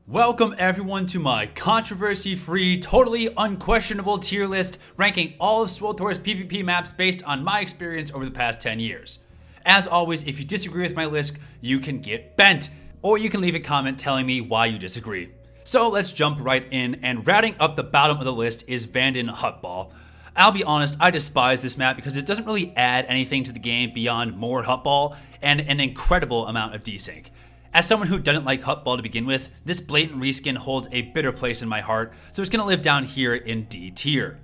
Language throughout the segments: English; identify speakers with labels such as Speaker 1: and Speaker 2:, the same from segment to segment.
Speaker 1: Welcome everyone to my controversy-free, totally unquestionable tier list ranking all of SWTOR's PvP maps based on my experience over the past 10 years. As always, if you disagree with my list, you can get bent, or you can leave a comment telling me why you disagree. So let's jump right in, and rounding up the bottom of the list is Vanden Hutball. I'll be honest, I despise this map because it doesn't really add anything to the game beyond more Hutball and an incredible amount of desync. As someone who doesn't like Hutball to begin with, this blatant reskin holds a bitter place in my heart, so it's going to live down here in D tier.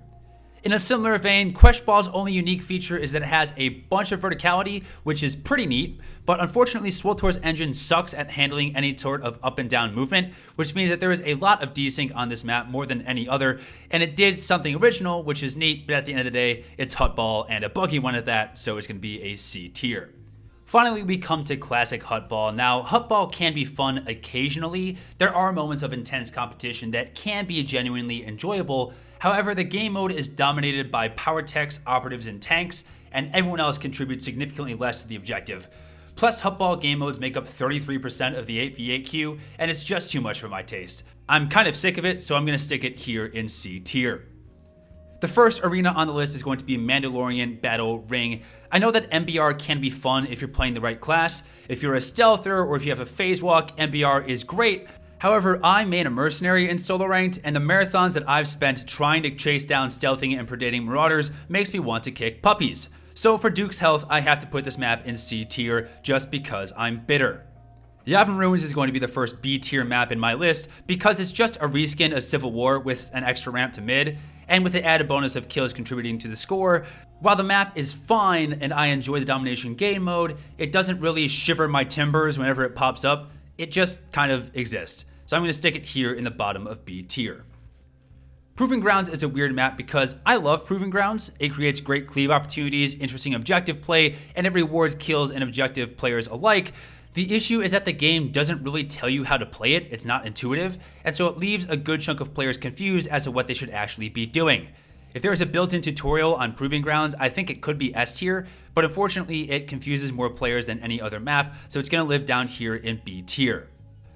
Speaker 1: In a similar vein, Questball's only unique feature is that it has a bunch of verticality, which is pretty neat, but unfortunately SWTOR's engine sucks at handling any sort of up and down movement, which means that there is a lot of desync on this map more than any other, and it did something original, which is neat, but at the end of the day, it's Hutball and a buggy one at that, so it's going to be a C tier. Finally, we come to Classic Hutball. Now, Hutball can be fun occasionally. There are moments of intense competition that can be genuinely enjoyable. However, the game mode is dominated by power techs, operatives, and tanks, and everyone else contributes significantly less to the objective. Plus, Hutball game modes make up 33% of the 8v8 queue, and it's just too much for my taste. I'm kind of sick of it, so I'm going to stick it here in C tier. The first arena on the list is going to be Mandalorian Battle Ring. I know that MBR can be fun if you're playing the right class. If you're a stealther or if you have a phase walk, MBR is great. However, I main a mercenary in solo ranked, and the marathons that I've spent trying to chase down stealthing and predating marauders makes me want to kick puppies. So for Duke's health, I have to put this map in C tier just because I'm bitter. The Ivern Ruins is going to be the first B tier map in my list because it's just a reskin of Civil War with an extra ramp to mid, and with the added bonus of kills contributing to the score. While the map is fine and I enjoy the domination game mode, it doesn't really shiver my timbers whenever it pops up. It just kind of exists. So I'm going to stick it here in the bottom of B tier. Proving Grounds is a weird map because I love Proving Grounds. It creates great cleave opportunities, interesting objective play, and it rewards kills and objective players alike. The issue is that the game doesn't really tell you how to play it, it's not intuitive, and so it leaves a good chunk of players confused as to what they should actually be doing. If there is a built-in tutorial on Proving Grounds, I think it could be S tier, but unfortunately it confuses more players than any other map, so it's going to live down here in B tier.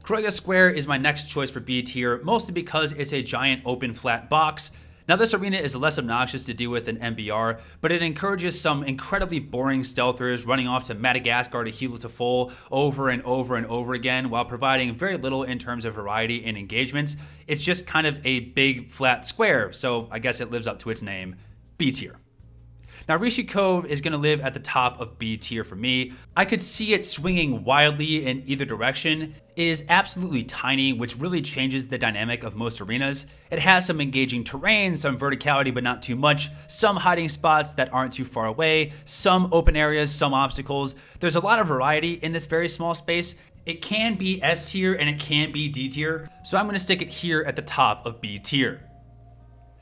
Speaker 1: Kroya Square is my next choice for B tier, mostly because it's a giant open flat box. Now this arena is less obnoxious to deal with than MBR, but it encourages some incredibly boring stealthers running off to Madagascar to heal to full over and over and over again while providing very little in terms of variety and engagements. It's just kind of a big flat square, so I guess it lives up to its name, B tier. Now Rishi Cove is going to live at the top of B tier for me. I could see it swinging wildly in either direction. It is absolutely tiny, which really changes the dynamic of most arenas. It has some engaging terrain, some verticality but not too much, some hiding spots that aren't too far away, some open areas, some obstacles. There's a lot of variety in this very small space. It can be S tier and it can be D tier, so I'm going to stick it here at the top of B tier.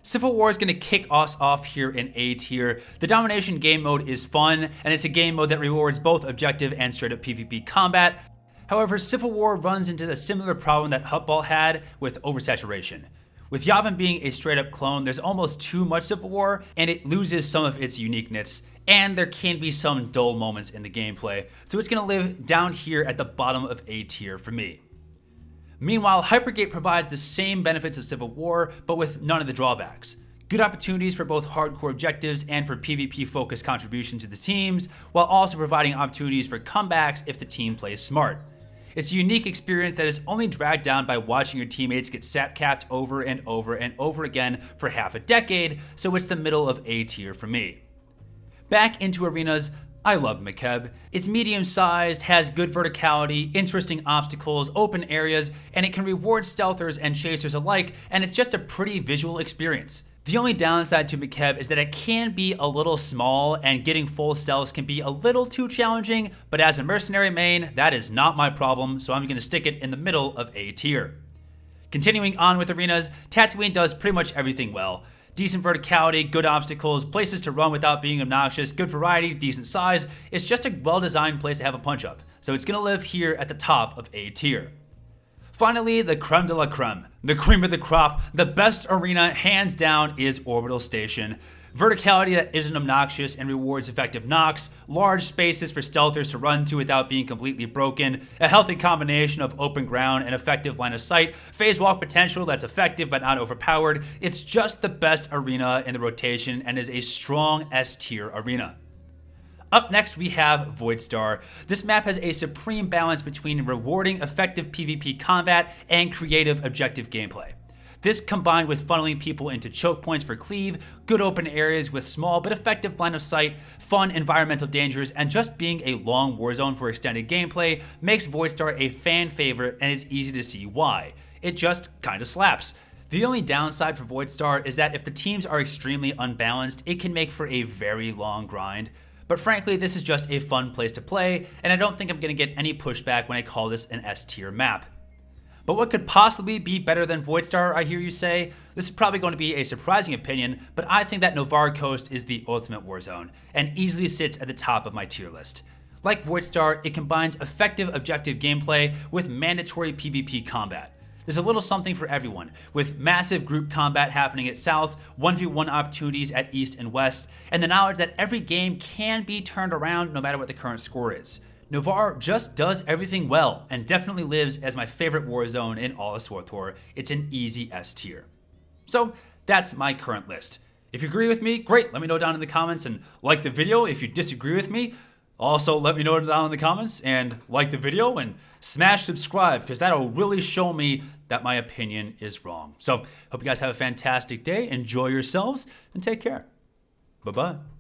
Speaker 1: Civil War is going to kick us off here in A tier. The domination game mode is fun, and it's a game mode that rewards both objective and straight up PvP combat. However, Civil War runs into the similar problem that Hutball had with oversaturation. With Yavin being a straight up clone, there's almost too much Civil War, and it loses some of its uniqueness, and there can be some dull moments in the gameplay, so it's going to live down here at the bottom of A tier for me. Meanwhile, Hypergate provides the same benefits of Civil War, but with none of the drawbacks. Good opportunities for both hardcore objectives and for PvP-focused contribution to the teams, while also providing opportunities for comebacks if the team plays smart. It's a unique experience that is only dragged down by watching your teammates get sap-capped over and over and over again for half a decade, so it's the middle of A tier for me. Back into arenas, I love Mkebb. It's medium-sized, has good verticality, interesting obstacles, open areas, and it can reward stealthers and chasers alike, and it's just a pretty visual experience. The only downside to Mkebb is that it can be a little small, and getting full stealths can be a little too challenging, but as a mercenary main, that is not my problem, so I'm going to stick it in the middle of A tier. Continuing on with arenas, Tatooine does pretty much everything well. Decent verticality, good obstacles, places to run without being obnoxious, good variety, decent size. It's just a well-designed place to have a punch-up, so it's going to live here at the top of A tier. Finally, the creme de la creme, the cream of the crop, the best arena hands down is Orbital Station. verticality that isn't obnoxious and rewards effective knocks, large spaces for stealthers to run to without being completely broken, a healthy combination of open ground and effective line of sight, phase walk potential that's effective but not overpowered. It's just the best arena in the rotation and is a strong S tier arena. Up next, we have Voidstar. This map has a supreme balance between rewarding effective PvP combat and creative objective gameplay. This combined with funneling people into choke points for cleave, good open areas with small but effective line of sight, fun environmental dangers, and just being a long war zone for extended gameplay makes Voidstar a fan favorite, and it's easy to see why. It just kinda slaps. The only downside for Voidstar is that if the teams are extremely unbalanced, it can make for a very long grind. But frankly, this is just a fun place to play, and I don't think I'm going to get any pushback when I call this an S tier map. But what could possibly be better than Voidstar, I hear you say? This is probably going to be a surprising opinion, but I think that Novar Coast is the ultimate warzone, and easily sits at the top of my tier list. Like Voidstar, it combines effective objective gameplay with mandatory PvP combat. There's a little something for everyone, with massive group combat happening at South, 1v1 opportunities at East and West, and the knowledge that every game can be turned around no matter what the current score is. Novar just does everything well, and definitely lives as my favorite war zone in all of SWTOR. It's an easy S tier. So that's my current list. If you agree with me, great, let me know down in the comments and like the video. If you disagree with me, also let me know down in the comments and like the video and smash subscribe, because that'll really show me that my opinion is wrong. So hope you guys have a fantastic day, enjoy yourselves, and take care. Bye-bye.